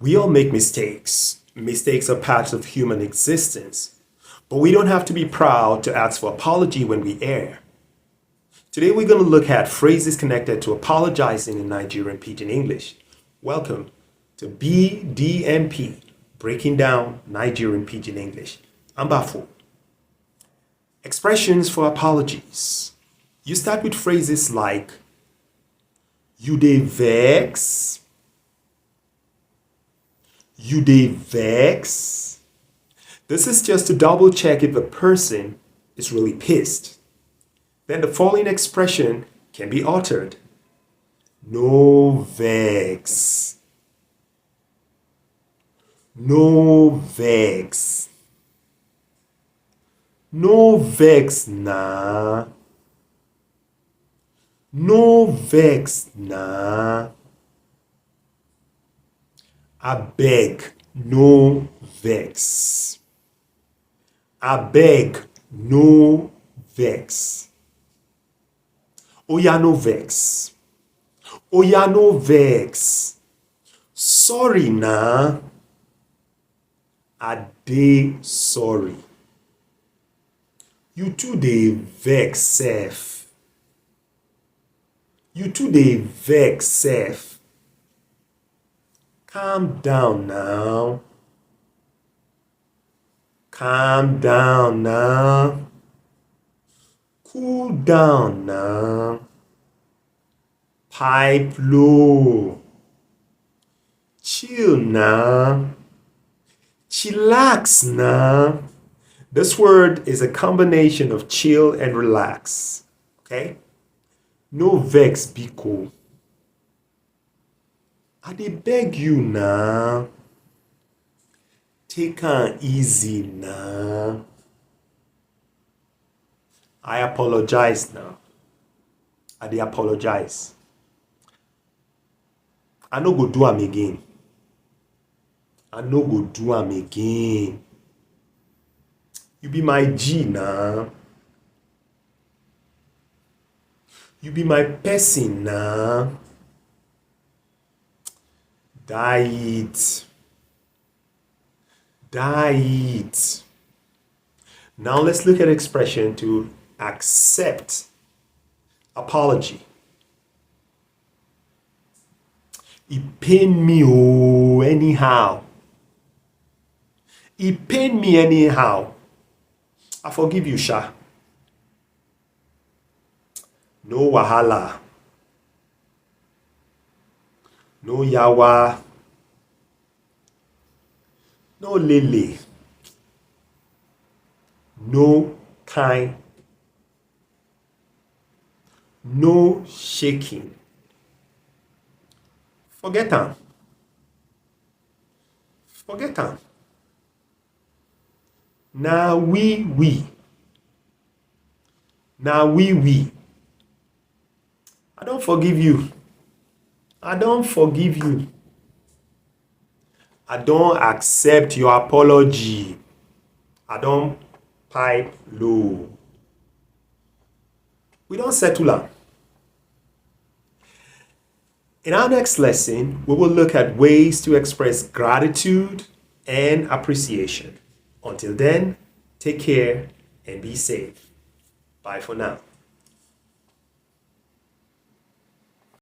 We all make mistakes. Mistakes are parts of human existence. But we don't have to be proud to ask for apology when we err. Today we're going to look at phrases connected to apologizing in Nigerian Pidgin English. Welcome to BDMP, Breaking Down Nigerian Pidgin English. I'm Bafo. Expressions for apologies. You start with phrases like, you dey vex, you dey vex. This is just to double check if the person is really pissed. Then the following expression can be altered. No vex. No vex. No vex nah. No vex nah. Abeg, no vex. Abeg, no vex. Oya no vex. Oya no vex. Sorry na. I dey sorry. You too dey vex sef. You too dey vex sef. Calm down now. Calm down now. Cool down now. Pipe low. Chill now. Chillax now. This word is a combination of chill and relax. Okay? No vex biko. I dey beg you now. Take am easy now. I apologize now. I dey apologize. I no go do am again. I no go do am again. You be my G now. You be my person now. Die it. Die it. Now let's look at expression to accept apology. It pain me oh anyhow. It pain me anyhow. I forgive you, Sha. No wahala. No yawa. No lele. No kind. No shaking. Forget am. Forget am. Na we. Na we. I don't forgive you. I don't forgive you. I don't accept your apology. I don't pipe low. We don't settle am. In our next lesson, we will look at ways to express gratitude and appreciation. Until then, take care and be safe. Bye for now.